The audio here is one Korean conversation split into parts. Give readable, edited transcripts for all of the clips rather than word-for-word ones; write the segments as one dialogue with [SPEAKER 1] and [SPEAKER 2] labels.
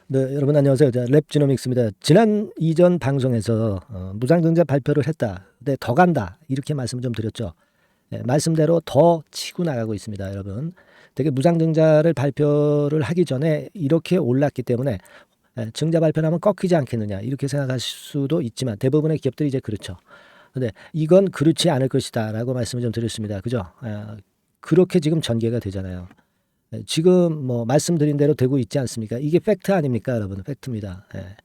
[SPEAKER 1] 네, 여러분 안녕하세요. 랩지노믹스입니다. 지난 이전 방송에서 무상증자 발표를 했다. 근데 더 간다. 이렇게 말씀을 좀 드렸죠. 예, 말씀대로 더 치고 나가고 있습니다, 여러분. 되게 무상증자를 발표를 하기 전에 이렇게 올랐기 때문에 증자 발표하면 꺾이지 않겠느냐 이렇게 생각할 수도 있지만 대부분의 기업들이 이제 그렇죠. 근데 이건 그렇지 않을 것이다라고 말씀을 좀 드렸습니다. 그죠? 그렇게 지금 전개가 되잖아요. 지금 뭐 말씀드린 대로 되고 있지 않습니까? 이게 팩트 아닙니까, 여러분? 팩트입니다. 예.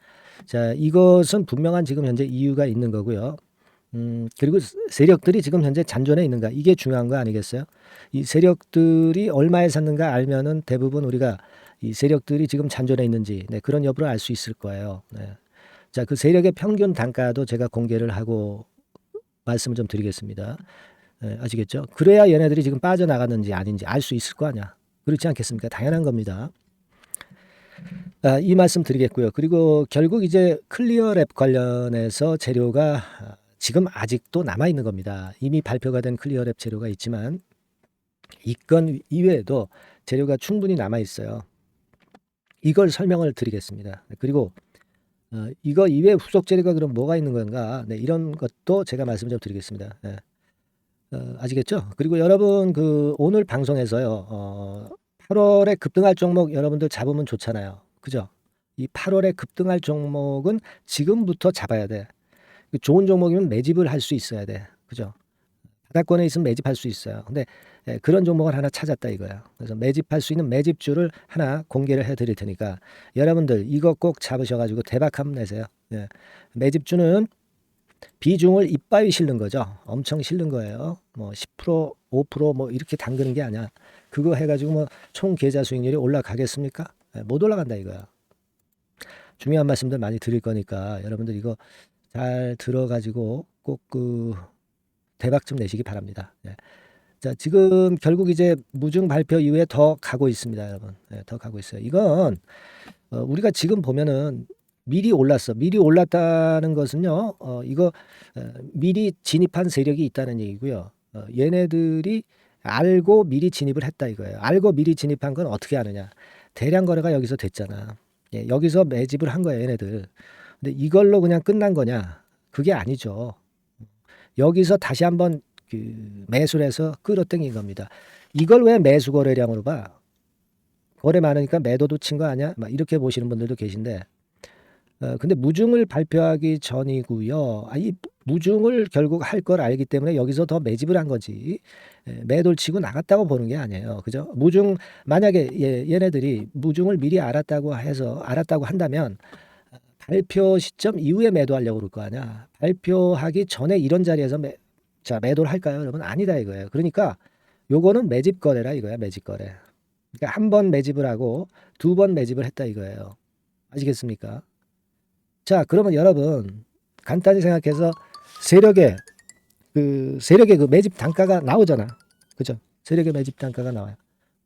[SPEAKER 1] 자, 이것은 분명한 지금 현재 이유가 있는 거고요. 그리고 세력들이 지금 현재 잔존해 있는가? 이게 중요한 거 아니겠어요? 이 세력들이 얼마에 샀는가 알면은 대부분 우리가 이 세력들이 지금 잔존해 있는지 그런 여부를 알 수 있을 거예요. 네. 자, 그 세력의 평균 단가도 제가 공개를 하고 말씀을 좀 드리겠습니다. 아시겠죠? 그래야 얘네들이 지금 빠져나갔는지 아닌지 알 수 있을 거 아니야. 그렇지 않겠습니까? 당연한 겁니다. 이 말씀 드리겠고요. 그리고 결국 이제 클리어랩 관련해서 재료가 지금 아직도 남아 있는 겁니다. 이미 발표가 된 클리어랩 재료가 있지만 이 건 이외에도 재료가 충분히 남아 있어요. 이걸 설명을 드리겠습니다. 그리고 이거 이외에 후속 재료가 그럼 뭐가 있는 건가? 이런 것도 제가 말씀 좀 드리겠습니다. 아시겠죠? 그리고 여러분 그 오늘 방송에서요. 8월에 급등할 종목 여러분들 잡으면 좋잖아요. 그죠? 이 8월에 급등할 종목은 지금부터 잡아야 돼. 좋은 종목이면 매집을 할 수 있어야 돼. 그죠? 바닥권에 있으면 매집할 수 있어요. 근데 그런 종목을 하나 찾았다 이거야. 그래서 매집할 수 있는 매집주를 하나 공개를 해 드릴 테니까 여러분들 이거 꼭 잡으셔가지고 대박 한번 내세요. 매집주는 비중을 이빠이 실는 거죠. 엄청 실는 거예요. 뭐 10%, 5%뭐 이렇게 담그는 게 아니야. 그거 해가지고 뭐 총 계좌 수익률이 올라가겠습니까? 못 올라간다 이거야. 중요한 말씀들 많이 드릴 거니까 여러분들 이거 잘 들어가지고 꼭 그 대박 좀 내시기 바랍니다. 자, 지금 결국 이제 무증 발표 이후에 더 가고 있습니다, 여러분. 더 가고 있어요. 이건 우리가 지금 보면은 미리 올랐어. 미리 올랐다는 것은요, 이거 미리 진입한 세력이 있다는 얘기고요. 얘네들이 알고 미리 진입을 했다 이거예요. 알고 미리 진입한 건 어떻게 하느냐? 대량 거래가 여기서 됐잖아. 여기서 매집을 한 거야, 얘네들. 근데 이걸로 그냥 끝난 거냐? 그게 아니죠. 여기서 다시 한번 그 매수를 해서 끌어당긴 겁니다. 이걸 왜 매수 거래량으로 봐? 거래 많으니까 매도도 친 거 아니야? 막 이렇게 보시는 분들도 계신데 근데 무증을 발표하기 전이고요. 이 무증을 결국 할 걸 알기 때문에 여기서 더 매집을 한 거지. 매도를 치고 나갔다고 보는 게 아니에요. 그죠? 무증 만약에 얘네들이 무증을 미리 알았다고 해서 알았다고 한다면 발표 시점 이후에 매도하려고 그럴 거 아니야. 발표하기 전에 이런 자리에서 매도를 할까요, 여러분? 아니다 이거예요. 그러니까 요거는 매집 거래라 이거야, 매집 거래. 그러니까 한 번 매집을 하고 두 번 매집을 했다 이거예요. 아시겠습니까? 자, 그러면 여러분 간단히 생각해서 세력의 세력의 그 매집 단가가 나오잖아. 그죠? 세력의 매집 단가가 나와요.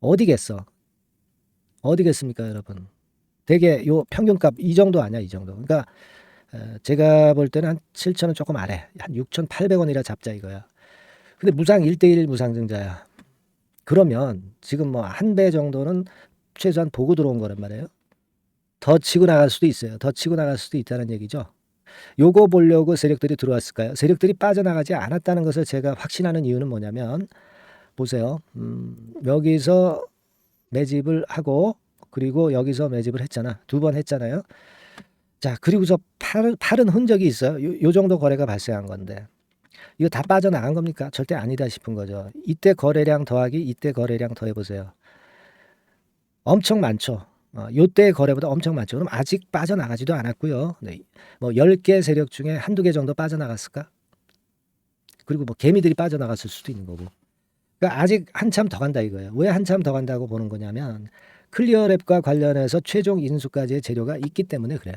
[SPEAKER 1] 어디겠어? 어디겠습니까, 여러분? 되게 요 평균값 이 정도 아니야, 이 정도. 그러니까 제가 볼 때는 한 7,000원 조금 아래, 한 6,800원이라 잡자 이거야. 근데 무상 1대1 무상증자야. 그러면 지금 뭐 한 배 정도는 최소한 보고 들어온 거란 말이에요. 더 치고 나갈 수도 있어요. 더 치고 나갈 수도 있다는 얘기죠. 요거 보려고 세력들이 들어왔을까요? 세력들이 빠져나가지 않았다는 것을 제가 확신하는 이유는 뭐냐면 보세요. 여기서 매집을 하고 그리고 여기서 매집을 했잖아. 두 번 했잖아요. 자, 그리고서 팔은 흔적이 있어요. 요 정도 거래가 발생한 건데 이거 다 빠져나간 겁니까? 절대 아니다 싶은 거죠. 이때 거래량 더하기 이때 거래량 더해보세요. 엄청 많죠. 요때 거래보다 엄청 많죠. 그럼 아직 빠져나가지도 않았고요. 뭐 10개 세력 중에 한두 개 정도 빠져나갔을까? 그리고 뭐 개미들이 빠져나갔을 수도 있는 거고. 그러니까 아직 한참 더 간다 이거예요. 왜 한참 더 간다고 보는 거냐면 클리어랩과 관련해서 최종 인수까지의 재료가 있기 때문에 그래요.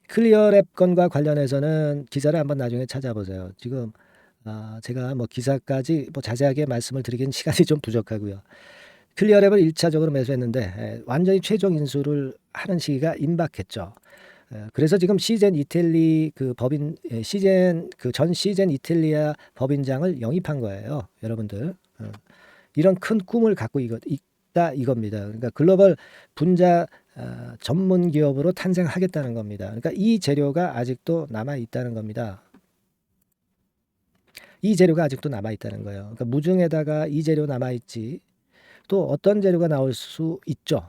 [SPEAKER 1] 클리어랩 건과 관련해서는 기사를 한번 나중에 찾아보세요. 지금 제가 뭐 기사까지 뭐 자세하게 말씀을 드리기는 시간이 좀 부족하고요. 클리어랩을 1차적으로 매수했는데 완전히 최종 인수를 하는 시기가 임박했죠. 그래서 지금 시젠 이텔리 그 법인 시젠 그 전 시젠 이텔리아 법인장을 영입한 거예요, 여러분들. 이런 큰 꿈을 갖고 있다 이겁니다. 그러니까 글로벌 분자 전문 기업으로 탄생하겠다는 겁니다. 그러니까 이 재료가 아직도 남아 있다는 겁니다. 이 재료가 아직도 남아 있다는 거예요. 그러니까 무중에다가 이 재료 남아 있지. 또 어떤 재료가 나올 수 있죠.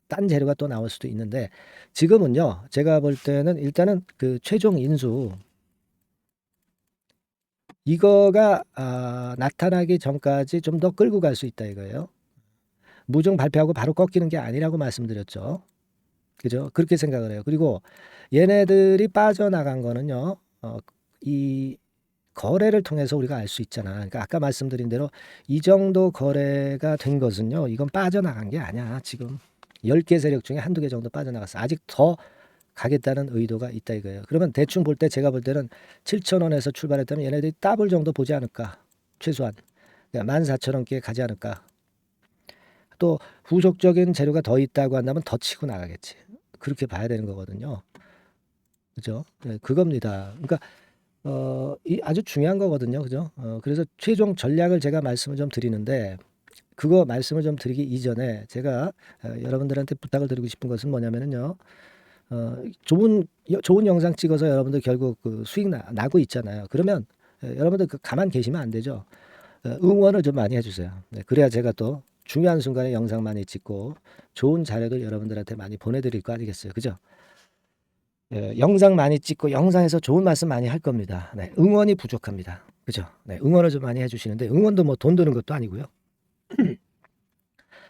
[SPEAKER 1] 딴 재료가 또 나올 수도 있는데 지금은요. 제가 볼 때는 일단은 그 최종 인수 이거가 나타나기 전까지 좀 더 끌고 갈 수 있다 이거예요. 무중 발표하고 바로 꺾이는 게 아니라고 말씀드렸죠. 그죠? 그렇게 생각을 해요. 그리고 얘네들이 빠져나간 거는요. 이 거래를 통해서 우리가 알 수 있잖아. 그러니까 아까 말씀드린 대로 이 정도 거래가 된 것은요. 이건 빠져나간 게 아니야. 지금 10개 세력 중에 한두 개 정도 빠져나갔어. 아직 더 가겠다는 의도가 있다 이거예요. 그러면 대충 볼 때 제가 볼 때는 7,000원에서 출발했다면 얘네들이 더블 정도 보지 않을까. 최소한. 그러니까 14,000원께 가지 않을까. 또 후속적인 재료가 더 있다고 한다면 더 치고 나가겠지. 그렇게 봐야 되는 거거든요. 그죠? 네, 그겁니다. 그러니까 이 아주 중요한 거거든요. 그죠? 그래서 최종 전략을 제가 말씀을 좀 드리는데 그거 말씀을 좀 드리기 이전에 제가 여러분들한테 부탁을 드리고 싶은 것은 뭐냐면은요. 좋은 영상 찍어서 여러분들 결국 그 수익 나고 있잖아요. 그러면 여러분들 그 가만 계시면 안 되죠. 응원을 좀 많이 해주세요. 네, 그래야 제가 또 중요한 순간에 영상 많이 찍고 좋은 자료들 여러분들한테 많이 보내드릴 거 아니겠어요. 그죠? 영상 많이 찍고 영상에서 좋은 말씀 많이 할 겁니다. 네, 응원이 부족합니다. 그죠? 네, 응원을 좀 많이 해주시는데 응원도 뭐 돈 드는 것도 아니고요.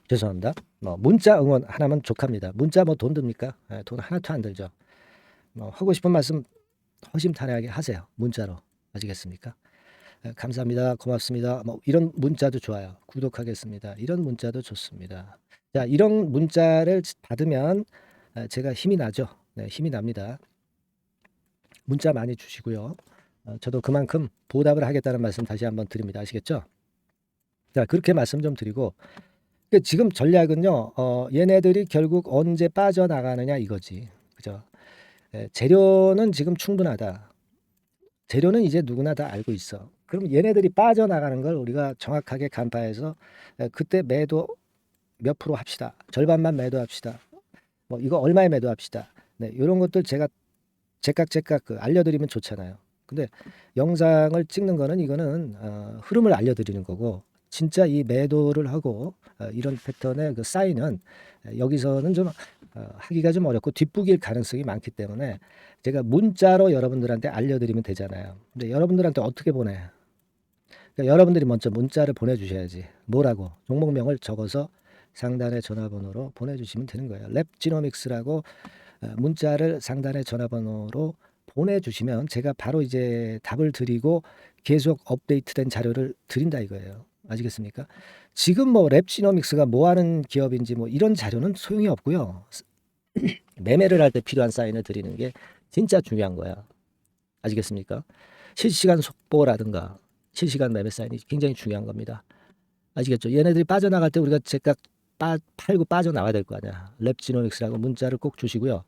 [SPEAKER 1] 죄송합니다. 뭐 문자 응원 하나면 족합니다. 문자 뭐 돈 듭니까? 네, 돈 하나도 안 들죠. 뭐 하고 싶은 말씀 허심탄회하게 하세요. 문자로. 아시겠습니까? 감사합니다. 고맙습니다. 뭐 이런 문자도 좋아요. 구독하겠습니다. 이런 문자도 좋습니다. 자, 이런 문자를 받으면 제가 힘이 나죠. 네, 힘이 납니다. 문자 많이 주시고요. 저도 그만큼 보답을 하겠다는 말씀 다시 한번 드립니다. 아시겠죠? 자, 그렇게 말씀 좀 드리고 지금 전략은요. 얘네들이 결국 언제 빠져나가느냐 이거지. 그죠? 재료는 지금 충분하다. 재료는 이제 누구나 다 알고 있어. 그럼 얘네들이 빠져나가는 걸 우리가 정확하게 간파해서 그때 매도 몇 프로 합시다. 절반만 매도합시다. 뭐 이거 얼마에 매도합시다. 네, 이런 것들 제가 제깍 그 알려드리면 좋잖아요. 근데 영상을 찍는 거는 이거는 흐름을 알려드리는 거고 진짜 이 매도를 하고 이런 패턴의 그 사인은 여기서는 좀 하기가 좀 어렵고 뒷북일 가능성이 많기 때문에 제가 문자로 여러분들한테 알려드리면 되잖아요. 근데 여러분들한테 어떻게 보내? 그러니까 여러분들이 먼저 문자를 보내주셔야지. 뭐라고? 종목명을 적어서 상단의 전화번호로 보내주시면 되는 거예요. 랩지노믹스라고 문자를 상단의 전화번호로 보내주시면 제가 바로 이제 답을 드리고 계속 업데이트된 자료를 드린다 이거예요. 아시겠습니까? 지금 뭐 랩지노믹스가 뭐 하는 기업인지 뭐 이런 자료는 소용이 없고요. 매매를 할 때 필요한 사인을 드리는 게 진짜 중요한 거야. 아시겠습니까? 실시간 속보라든가 실시간 매매 사인이 굉장히 중요한 겁니다. 아시겠죠? 얘네들이 빠져나갈 때 우리가 제가 팔고 빠져나와야 될 거 아니야. 랩지노믹스라고 문자를 꼭 주시고요.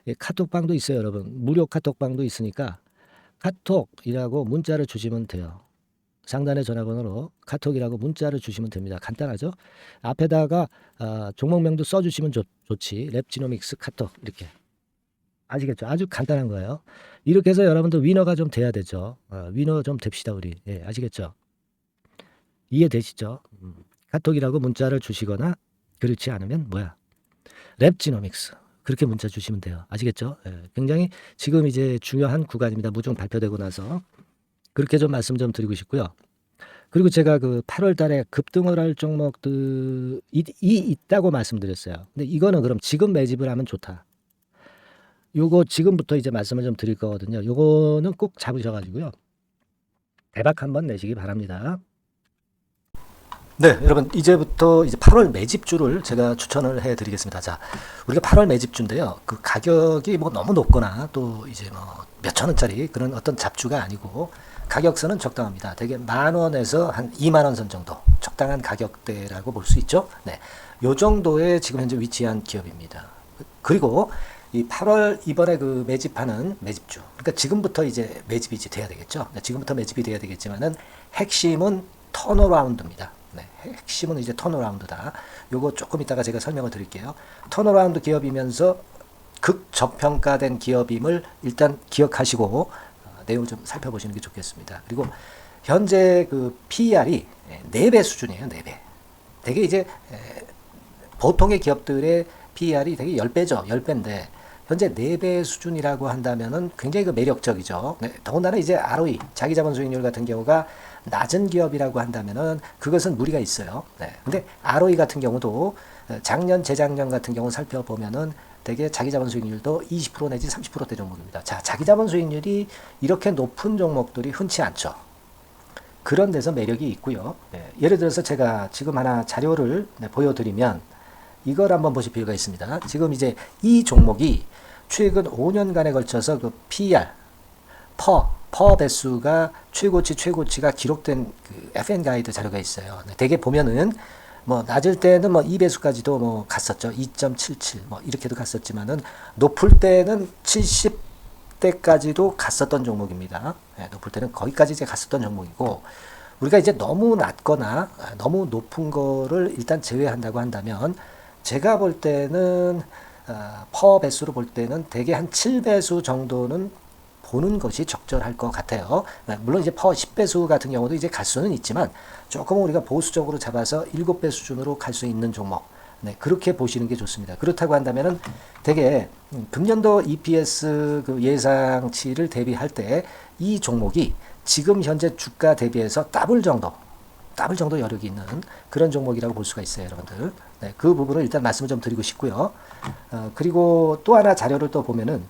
[SPEAKER 1] 예, 카톡방도 있어요, 여러분. 무료 카톡방도 있으니까 카톡이라고 문자를 주시면 돼요. 상단의 전화번호로 카톡이라고 문자를 주시면 됩니다. 간단하죠? 앞에다가 종목명도 써주시면 좋지. 랩지노믹스 카톡 이렇게. 아시겠죠? 아주 간단한 거예요. 이렇게 해서 여러분들 위너가 좀 돼야 되죠. 위너 좀 됩시다 우리. 예, 아시겠죠? 이해되시죠? 카톡이라고 문자를 주시거나 그렇지 않으면 뭐야? 랩지노믹스 그렇게 문자 주시면 돼요. 아시겠죠? 예, 굉장히 지금 이제 중요한 구간입니다. 무중 발표되고 나서 그렇게 좀 말씀 좀 드리고 싶고요. 그리고 제가 그 8월 달에 급등을 할 종목들이 있다고 말씀드렸어요. 근데 이거는 그럼 지금 매집을 하면 좋다. 요거 지금부터 이제 말씀을 좀 드릴 거거든요. 요거는 꼭 잡으셔가지고요. 대박 한번 내시기 바랍니다. 네, 여러분 이제부터 이제 8월 매집주를 제가 추천을 해드리겠습니다. 자, 우리가 8월 매집주인데요. 그 가격이 뭐 너무 높거나 또 이제 뭐 몇천 원짜리 그런 어떤 잡주가 아니고 가격선은 적당합니다. 대개 10,000원에서 한 20,000원 선 정도 적당한 가격대라고 볼 수 있죠. 네, 요 정도에 지금 현재 위치한 기업입니다. 그리고 이 8월 이번에 그 매집하는 매집주, 그러니까 지금부터 이제 매집이 이제 돼야 되겠죠. 네, 지금부터 매집이 돼야 되겠지만은 핵심은 턴어라운드입니다. 네, 핵심은 이제 턴어라운드다. 요거 조금 이따가 제가 설명을 드릴게요. 턴어라운드 기업이면서 극저평가된 기업임을 일단 기억하시고 내용을 좀 살펴보시는 게 좋겠습니다. 그리고 현재 그 PER이 4배 수준이에요. 4배. 되게 이제 보통의 기업들의 PER이 되게 10배죠. 10배인데 현재 4배 수준이라고 한다면은 굉장히 그 매력적이죠. 네, 더군다나 이제 ROE, 자기자본 수익률 같은 경우가 낮은 기업이라고 한다면은 그것은 무리가 있어요. 네. 근데 ROE 같은 경우도 작년, 재작년 같은 경우 살펴보면은 되게 자기자본 수익률도 20% 내지 30%대 종목입니다. 자, 자기자본 수익률이 이렇게 높은 종목들이 흔치 않죠. 그런 데서 매력이 있고요. 네. 예를 들어서 제가 지금 하나 자료를 보여드리면 이걸 한번 보실 필요가 있습니다. 지금 이제 이 종목이 최근 5년간에 걸쳐서 그 PER, 퍼 배수가 최고치가 기록된 그 FN 가이드 자료가 있어요. 대개 보면은 뭐 낮을 때는 뭐 2배수까지도 뭐 갔었죠. 2.77 뭐 이렇게도 갔었지만은 높을 때는 70대까지도 갔었던 종목입니다. 네, 높을 때는 거기까지 이제 갔었던 종목이고 우리가 이제 너무 낮거나 너무 높은 거를 일단 제외한다고 한다면 제가 볼 때는 퍼 배수로 볼 때는 대개 한 7배수 정도는 보는 것이 적절할 것 같아요. 물론 이제 퍼 10배수 같은 경우도 이제 갈 수는 있지만 조금 우리가 보수적으로 잡아서 7배 수준으로 갈 수 있는 종목. 네, 그렇게 보시는 게 좋습니다. 그렇다고 한다면은 되게 금년도 EPS 그 예상치를 대비할 때 이 종목이 지금 현재 주가 대비해서 더블 정도 여력이 있는 그런 종목이라고 볼 수가 있어요, 여러분들. 네, 그 부분을 일단 말씀을 좀 드리고 싶고요. 그리고 또 하나 자료를 또 보면은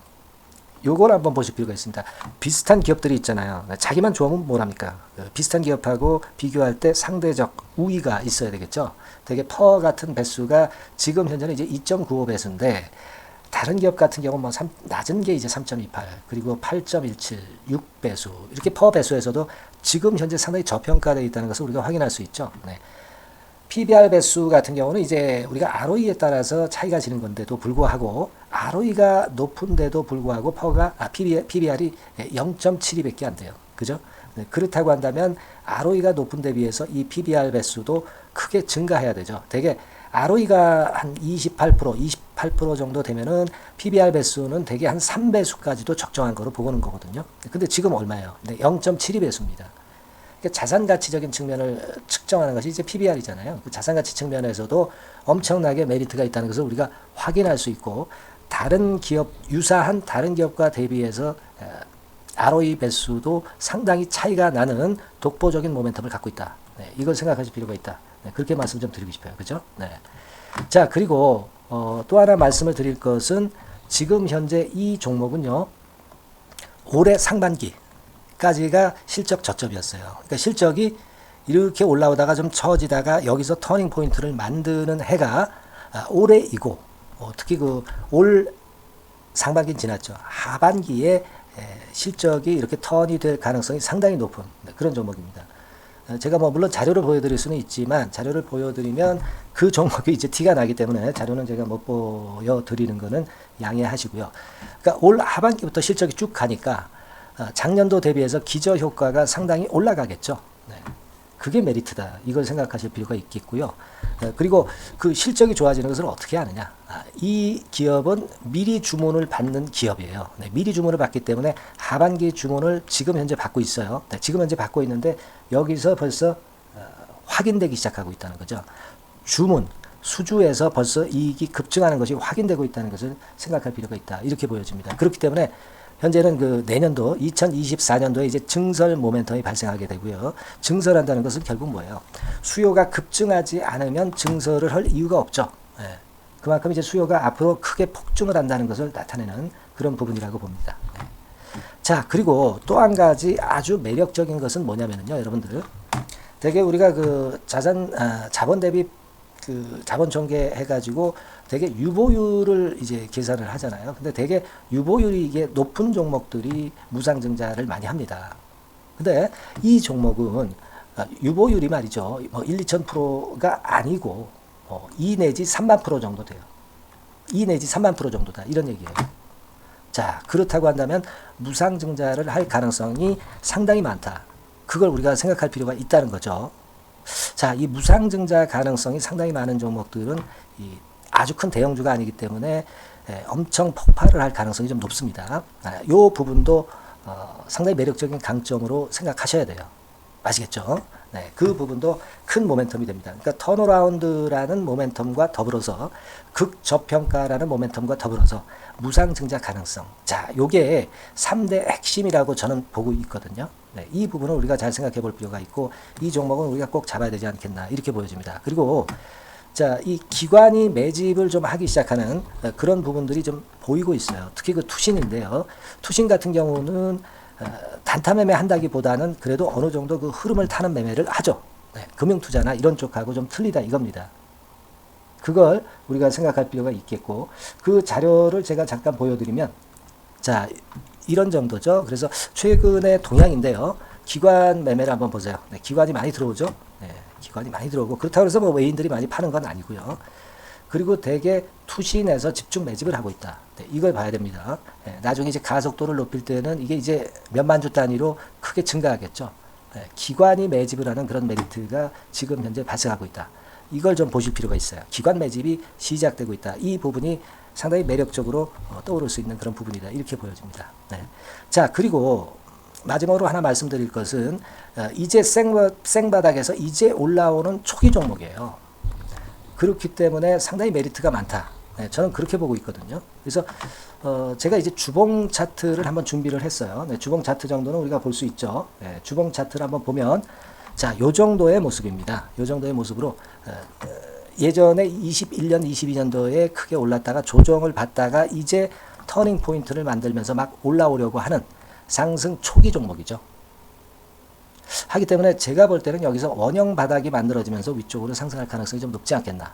[SPEAKER 1] 요걸 한번 보실 필요가 있습니다. 비슷한 기업들이 있잖아요. 자기만 좋으면 뭐랍니까? 비슷한 기업하고 비교할 때 상대적 우위가 있어야 되겠죠. 되게 퍼 같은 배수가 지금 현재는 이제 2.95배수인데 다른 기업 같은 경우는 뭐 낮은 게 이제 3.28 그리고 8.17 6배수 이렇게 퍼 배수에서도 지금 현재 상당히 저평가되어 있다는 것을 우리가 확인할 수 있죠. 네. PBR 배수 같은 경우는 이제 우리가 ROE에 따라서 차이가 지는 건데도 불구하고 ROE가 높은데도 불구하고 PBR이 0.72밖에 안 돼요. 그죠? 네, 그렇다고 한다면 ROE가 높은 데 비해서 이 PBR 배수도 크게 증가해야 되죠. 되게 ROE가 한 28% 정도 되면은 PBR 배수는 되게 한 3배수까지도 적정한 거로 보고는 거거든요. 근데 지금 얼마예요? 0.72배수입니다. 자산 가치적인 측면을 측정하는 것이 이제 PBR이잖아요. 그 자산 가치 측면에서도 엄청나게 메리트가 있다는 것을 우리가 확인할 수 있고 다른 기업 유사한 다른 기업과 대비해서 ROE 배수도 상당히 차이가 나는 독보적인 모멘텀을 갖고 있다. 네, 이걸 생각하실 필요가 있다. 네, 그렇게 말씀 좀 드리고 싶어요. 그죠? 네. 자, 그리고 또 하나 말씀을 드릴 것은 지금 현재 이 종목은요. 올해 상반기 까지가 실적 저점이었어요. 그러니까 실적이 이렇게 올라오다가 좀 처지다가 여기서 터닝 포인트를 만드는 해가 올해이고 특히 그 올 상반기는 지났죠. 하반기에 실적이 이렇게 턴이 될 가능성이 상당히 높은 그런 종목입니다. 제가 뭐 물론 자료를 보여드릴 수는 있지만 자료를 보여드리면 그 종목이 이제 티가 나기 때문에 자료는 제가 못 보여드리는 거는 양해하시고요. 그러니까 올 하반기부터 실적이 쭉 가니까 작년도 대비해서 기저 효과가 상당히 올라가겠죠. 네. 그게 메리트다. 이걸 생각하실 필요가 있겠고요. 그리고 그 실적이 좋아지는 것을 어떻게 아느냐. 이 기업은 미리 주문을 받는 기업이에요. 네. 미리 주문을 받기 때문에 하반기 주문을 지금 현재 받고 있어요. 네. 지금 현재 받고 있는데 여기서 벌써 확인되기 시작하고 있다는 거죠. 주문, 수주에서 벌써 이익이 급증하는 것이 확인되고 있다는 것을 생각할 필요가 있다. 이렇게 보여집니다. 그렇기 때문에 현재는 그 내년도 2024년도에 이제 증설 모멘텀이 발생하게 되고요. 증설한다는 것은 결국 뭐예요? 수요가 급증하지 않으면 증설을 할 이유가 없죠. 예. 그만큼 이제 수요가 앞으로 크게 폭증을 한다는 것을 나타내는 그런 부분이라고 봅니다. 예. 자, 그리고 또 한 가지 아주 매력적인 것은 뭐냐면요, 여러분들. 되게 우리가 그 자본 대비 그 자본 전개해가지고 되게 유보율을 이제 계산을 하잖아요. 근데 되게 유보율이 이게 높은 종목들이 무상증자를 많이 합니다. 근데 이 종목은 유보율이 말이죠. 뭐 2,000%가 아니고 2 내지 3만 프로 정도 돼요. 2 내지 3만 프로 정도다. 이런 얘기예요. 자, 그렇다고 한다면 무상증자를 할 가능성이 상당히 많다. 그걸 우리가 생각할 필요가 있다는 거죠. 자, 이 무상증자 가능성이 상당히 많은 종목들은 이 아주 큰 대형주가 아니기 때문에 엄청 폭발을 할 가능성이 좀 높습니다. 이 부분도 상당히 매력적인 강점으로 생각하셔야 돼요. 아시겠죠? 네, 그 부분도 큰 모멘텀이 됩니다. 그러니까 턴어라운드라는 모멘텀과 더불어서 극저평가라는 모멘텀과 더불어서 무상증자 가능성. 자, 요게 3대 핵심이라고 저는 보고 있거든요. 네, 이 부분을 우리가 잘 생각해 볼 필요가 있고 이 종목은 우리가 꼭 잡아야 되지 않겠나 이렇게 보여집니다. 그리고 자, 이 기관이 매집을 좀 하기 시작하는 그런 부분들이 좀 보이고 있어요. 특히 그 투신인데요. 투신 같은 경우는 단타 매매 한다기보다는 그래도 어느 정도 그 흐름을 타는 매매를 하죠. 네, 금융투자나 이런 쪽하고 좀 틀리다 이겁니다. 그걸 우리가 생각할 필요가 있겠고 그 자료를 제가 잠깐 보여드리면 자, 이런 정도죠. 그래서 최근의 동향인데요. 기관 매매를 한번 보세요. 네, 기관이 많이 들어오죠. 네, 기관이 많이 들어오고 그렇다고 해서 뭐 외인들이 많이 파는 건 아니고요. 그리고 대개 투신에서 집중 매집을 하고 있다. 네, 이걸 봐야 됩니다. 네, 나중에 이제 가속도를 높일 때는 이게 이제 몇만 주 단위로 크게 증가하겠죠. 네, 기관이 매집을 하는 그런 메리트가 지금 현재 발생하고 있다. 이걸 좀 보실 필요가 있어요. 기관 매집이 시작되고 있다. 이 부분이 상당히 매력적으로 떠오를 수 있는 그런 부분이다. 이렇게 보여집니다. 네. 자, 그리고 마지막으로 하나 말씀드릴 것은 이제 생바닥에서 이제 올라오는 초기 종목이에요. 그렇기 때문에 상당히 메리트가 많다. 네, 저는 그렇게 보고 있거든요. 그래서 제가 이제 주봉 차트를 한번 준비를 했어요. 네, 주봉 차트 정도는 우리가 볼 수 있죠. 네, 주봉 차트를 한번 보면 자, 요 정도의 모습입니다. 요 정도의 모습으로 예전에 21년, 22년도에 크게 올랐다가 조정을 받다가 이제 터닝 포인트를 만들면서 막 올라오려고 하는 상승 초기 종목이죠. 하기 때문에 제가 볼 때는 여기서 원형 바닥이 만들어지면서 위쪽으로 상승할 가능성이 좀 높지 않겠나.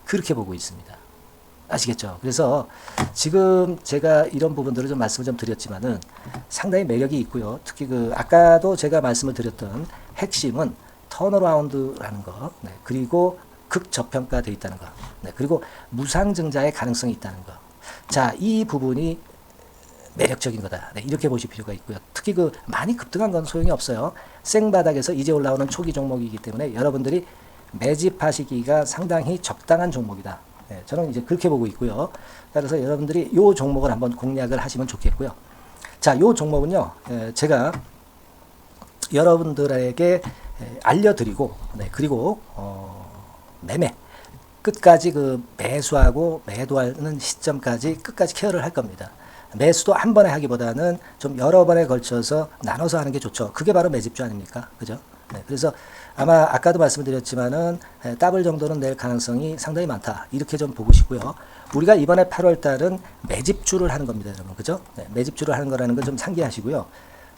[SPEAKER 1] 그렇게 보고 있습니다. 아시겠죠? 그래서 지금 제가 이런 부분들을 좀 말씀을 좀 드렸지만은 상당히 매력이 있고요. 특히 그 아까도 제가 말씀을 드렸던 핵심은 턴어라운드라는 거, 네, 그리고 극저평가되어 있다는 거, 네, 그리고 무상증자의 가능성이 있다는 거. 자, 이 부분이 매력적인 거다. 네, 이렇게 보실 필요가 있고요. 특히 그 많이 급등한 건 소용이 없어요. 생바닥에서 이제 올라오는 초기 종목이기 때문에 여러분들이 매집하시기가 상당히 적당한 종목이다. 네, 저는 이제 그렇게 보고 있고요. 그래서 여러분들이 이 종목을 한번 공략을 하시면 좋겠고요. 자, 이 종목은요, 제가 여러분들에게 알려드리고, 네, 그리고 매매 끝까지 그 매수하고 매도하는 시점까지 끝까지 케어를 할 겁니다. 매수도 한 번에 하기보다는 좀 여러 번에 걸쳐서 나눠서 하는 게 좋죠. 그게 바로 매집주 아닙니까? 그죠? 네, 그래서 아마 아까도 말씀드렸지만은 더블 정도는 낼 가능성이 상당히 많다. 이렇게 좀 보시고요. 우리가 이번에 8월 달은 매집주를 하는 겁니다, 여러분. 그죠? 네, 매집주를 하는 거라는 걸 좀 상기하시고요.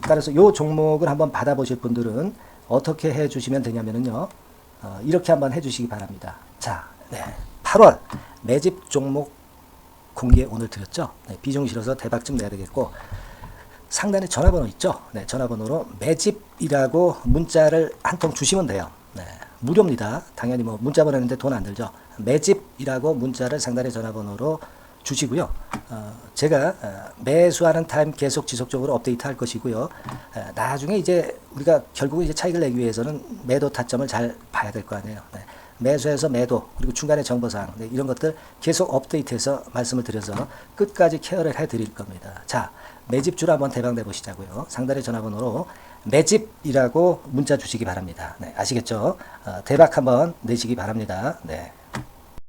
[SPEAKER 1] 그래서 이 종목을 한번 받아보실 분들은 어떻게 해 주시면 되냐면요. 이렇게 한번 해 주시기 바랍니다. 자, 네, 8월 매집 종목 공개 오늘 드렸죠. 네, 비중 실어서 대박 좀 내야 되겠고 상단에 전화번호 있죠. 네, 전화번호로 매집이라고 문자를 한 통 주시면 돼요. 네, 무료입니다. 당연히 뭐 문자 보내는데 돈 안 들죠. 매집이라고 문자를 상단에 전화번호로 주시고요. 제가 매수하는 타임 계속 지속적으로 업데이트 할 것이고요. 나중에 이제 우리가 결국 이제 차익을 내기 위해서는 매도 타점을 잘 봐야 될 거 아니에요. 네. 매수해서 매도 그리고 중간에 정보사항, 네, 이런 것들 계속 업데이트해서 말씀을 드려서 끝까지 케어를 해드릴 겁니다. 자, 매집주로 한번 대박 내보시자고요. 상단의 전화번호로 매집이라고 문자 주시기 바랍니다. 네, 아시겠죠? 대박 한번 내시기 바랍니다. 네.